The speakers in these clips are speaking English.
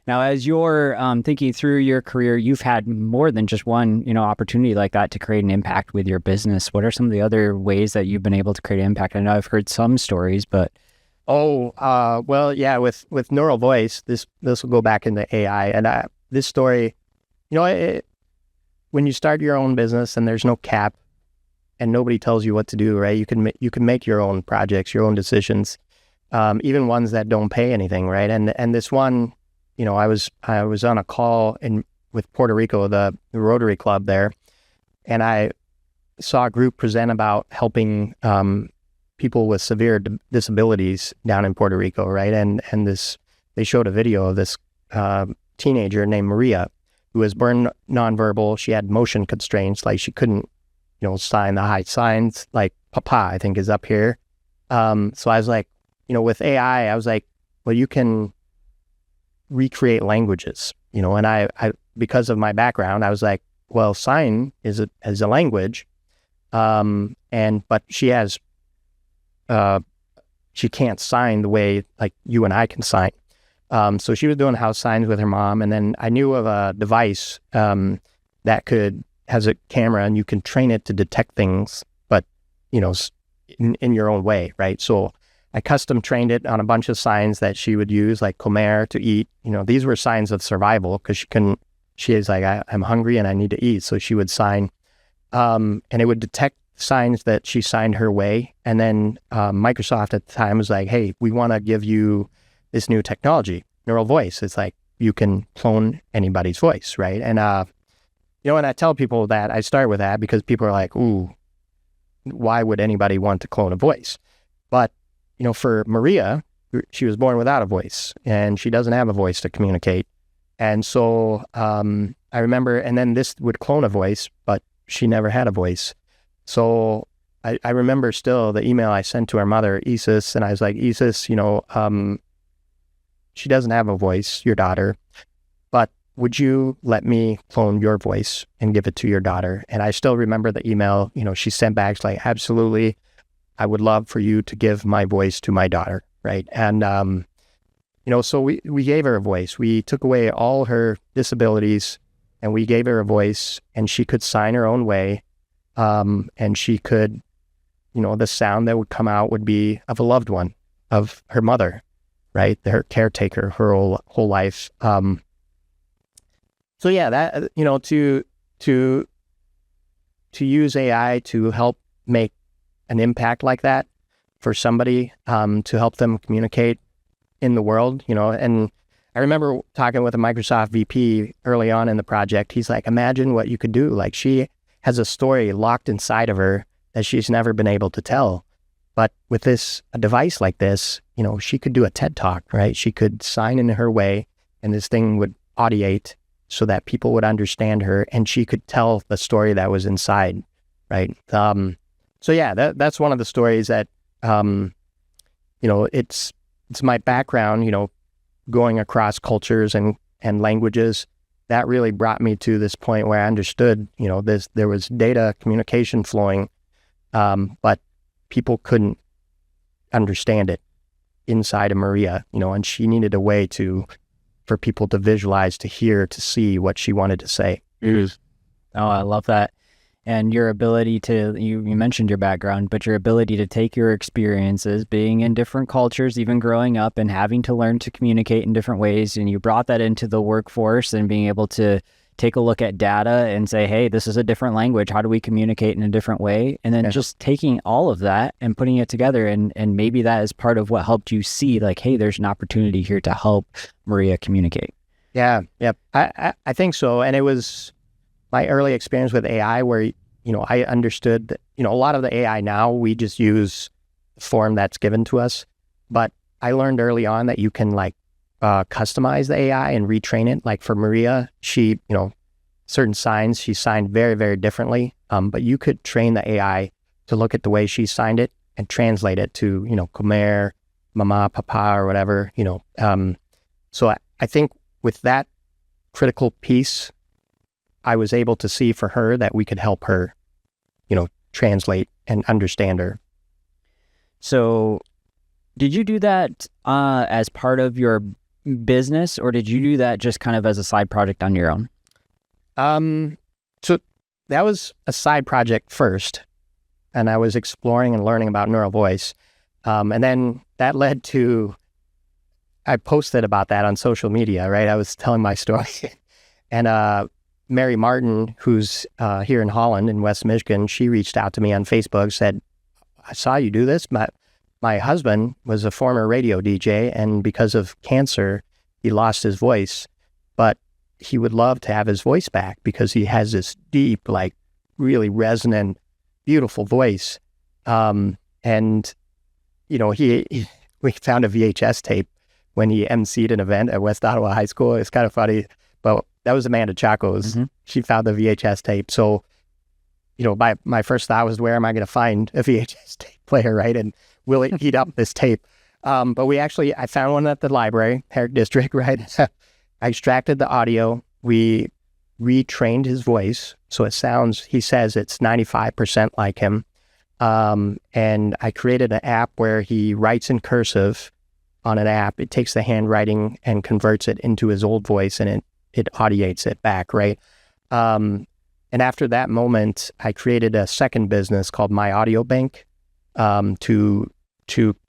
Now, as you're thinking through your career, you've had more than just one, opportunity like that to create an impact with your business. What are some of the other ways that you've been able to create impact? I know I've heard some stories, but Well, yeah, with neural voice, this will go back into AI, and this story, you know, when you start your own business and there's no cap, and nobody tells you what to do, right? You can make your own projects, your own decisions, even ones that don't pay anything, right? And this one, I was on a call with Puerto Rico, the Rotary Club there, and I saw a group present about helping people with severe disabilities down in Puerto Rico, right? And they showed a video of this teenager named Maria, who was born nonverbal. She had motion constraints, like she couldn't, sign the high signs, like Papa, I think, is up here. So I was like, with AI, I was like, well, you can recreate languages, and I because of my background, I was like, well, sign is a language, but she can't sign the way like you and I can sign. So she was doing house signs with her mom, and then I knew of a device that has a camera, and you can train it to detect things, but in your own way, right? So I custom trained it on a bunch of signs that she would use, like comer, to eat. These were signs of survival, because she is like, I'm hungry and I need to eat. So she would sign, and it would detect signs that she signed her way. And then Microsoft at the time was like, hey, we want to give you this new technology, neural voice. It's like you can clone anybody's voice, right? And and I tell people that I start with that because people are like, ooh, why would anybody want to clone a voice? But for Maria, she was born without a voice, and she doesn't have a voice to communicate. And so I remember, and then this would clone a voice, but she never had a voice. So I remember still the email I sent to her mother, Isis, and I was like, Isis, she doesn't have a voice, your daughter, but would you let me clone your voice and give it to your daughter? And I still remember the email, she sent back, like, absolutely, I would love for you to give my voice to my daughter, right? And, so we gave her a voice. We took away all her disabilities, and we gave her a voice, and she could sign her own way. And she could, the sound that would come out would be of a loved one, of her mother, right? Her caretaker, her whole life. So yeah, that, to use AI to help make an impact like that for somebody, to help them communicate in the world, and I remember talking with a Microsoft VP early on in the project. He's like, imagine what you could do. Like, she has a story locked inside of her that she's never been able to tell. But with a device like this, she could do a TED Talk, right? She could sign in her way, and this thing would audiate so that people would understand her, and she could tell the story that was inside, right? So yeah, that's one of the stories that, it's my background, going across cultures and languages. That really brought me to this point where I understood, there was data communication flowing, but people couldn't understand it inside of Maria, and she needed a way for people to visualize, to hear, to see what she wanted to say. Oh, I love that. And your ability you mentioned your background, but your ability to take your experiences being in different cultures, even growing up and having to learn to communicate in different ways. And you brought that into the workforce and being able to take a look at data and say, hey, this is a different language. How do we communicate in a different way? And then just taking all of that and putting it together. And maybe that is part of what helped you see, like, hey, there's an opportunity here to help Maria communicate. Yeah. I think so. And it was my early experience with AI where, I understood that, a lot of the AI now, we just use the form that's given to us. But I learned early on that you can customize the AI and retrain it. Like for Maria, she, certain signs, she signed very, very differently. But you could train the AI to look at the way she signed it and translate it to, comer, mama, papa, or whatever, So I think with that critical piece, I was able to see for her that we could help her, translate and understand her. So did you do that as part of your business, or did you do that just kind of as a side project on your own? So that was a side project first, and I was exploring and learning about neural voice. And then that led to, I posted about that on social media, right? I was telling my story. And Mary Martin, who's here in Holland in West Michigan, she reached out to me on Facebook, said, I saw you do this. My husband was a former radio DJ, and because of cancer, he lost his voice, but he would love to have his voice back because he has this deep, like really resonant, beautiful voice. And, you know, we found a VHS tape when he emceed an event at West Ottawa High School. It's kind of funny, but that was Amanda Chaco's. Mm-hmm. She found the VHS tape. So, you know, my first thought was, where am I going to find a VHS tape player, right? And will it heat up this tape? But I found one at the library, Herrick District, right? I extracted the audio. We retrained his voice. So he says it's 95% like him. And I created an app where he writes in cursive on an app. It takes the handwriting and converts it into his old voice, and it audiates it back, right? And after that moment, I created a second business called My Audio Bank to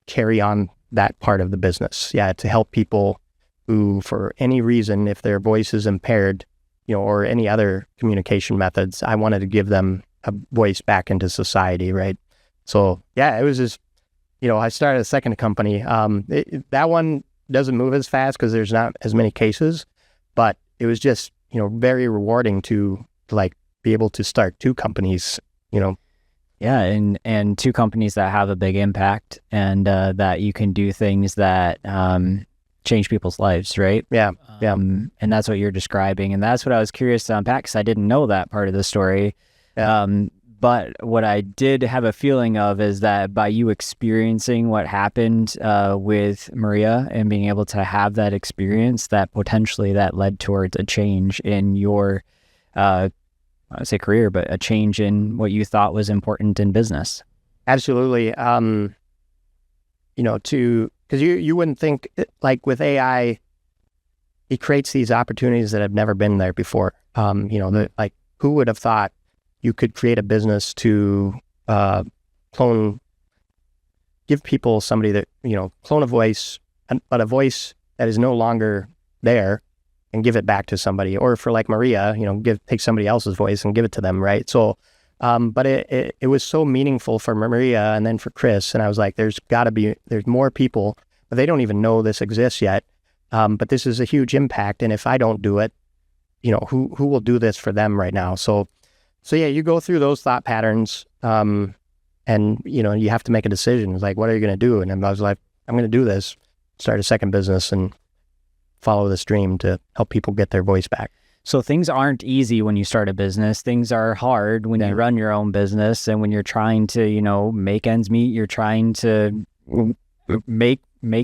carry on that part of the business. Yeah, to help people who, for any reason, if their voice is impaired, you know, or any other communication methods, I wanted to give them a voice back into society, right? So yeah, it was just, you know, I started a second company. That one doesn't move as fast because there's not as many cases, but it was just, you know, very rewarding to like be able to start two companies, you know. Yeah, and two companies that have a big impact, and that you can do things that change people's lives, right? Yeah, yeah. And that's what you're describing, and that's what I was curious to unpack because I didn't know that part of the story. Yeah. But what I did have a feeling of is that by you experiencing what happened with Maria and being able to have that experience, that potentially that led towards a change in your I would say career, but a change in what you thought was important in business. Absolutely. You know, because you wouldn't think, like with AI, it creates these opportunities that have never been there before. You know, like who would have thought you could create a business to give people somebody that, you know, clone a voice, but a voice that is no longer there, and give it back to somebody, or for like Maria, you know, take somebody else's voice and give it to them, right? So, but it was so meaningful for Maria and then for Chris, and I was like, there's more people, but they don't even know this exists yet. But this is a huge impact, and if I don't do it, you know, who will do this for them right now? So yeah, you go through those thought patterns, and you know, you have to make a decision. It's like, what are you going to do? And I was like, I'm going to do this, start a second business, and follow this dream to help people get their voice back. So things aren't easy when you start a business. Things are hard when you run your own business, and when you're trying to, you know, make ends meet, you're trying to make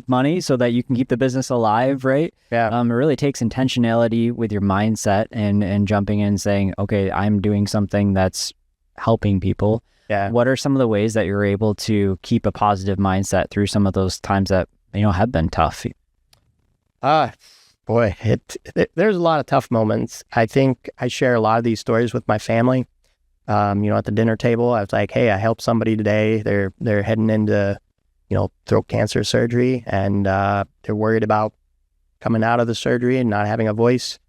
money so that you can keep the business alive, right? Yeah. It really takes intentionality with your mindset and jumping in and saying, okay, I'm doing something that's helping people. Yeah. What are some of the ways that you're able to keep a positive mindset through some of those times that, you know, have been tough? Boy, there's a lot of tough moments. I think I share a lot of these stories with my family. You know, at the dinner table, I was like, hey, I helped somebody today. They're heading into, you know, throat cancer surgery, and they're worried about coming out of the surgery and not having a voice.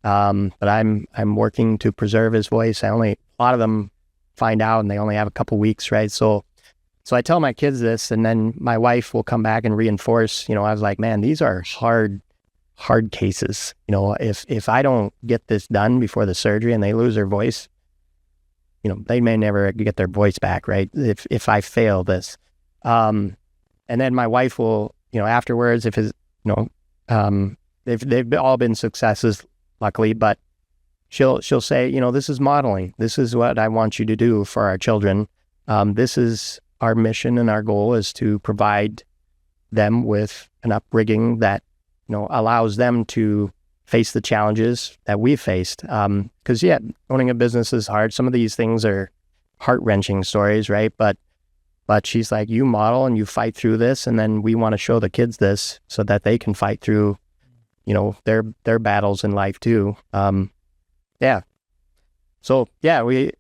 But I'm working to preserve his voice. A lot of them find out and they only have a couple weeks, right? So I tell my kids this, and then my wife will come back and reinforce, you know, I was like, man, these are hard cases. You know, if I don't get this done before the surgery and they lose their voice, you know, they may never get their voice back, right? If I fail this. And then my wife will, you know, afterwards, if it's, you know, they've all been successes, luckily, but she'll say, you know, this is modeling. This is what I want you to do for our children. This is our mission, and our goal is to provide them with an upbringing that, you know, allows them to face the challenges that we've faced. Because yeah, owning a business is hard. Some of these things are heart-wrenching stories, right? But she's like, you model and you fight through this, and then we want to show the kids this so that they can fight through their battles in life too. Yeah. So yeah, we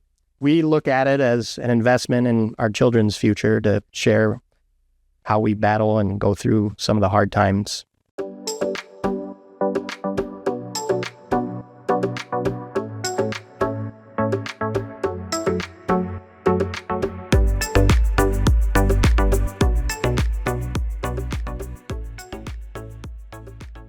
look at it as an investment in our children's future to share how we battle and go through some of the hard times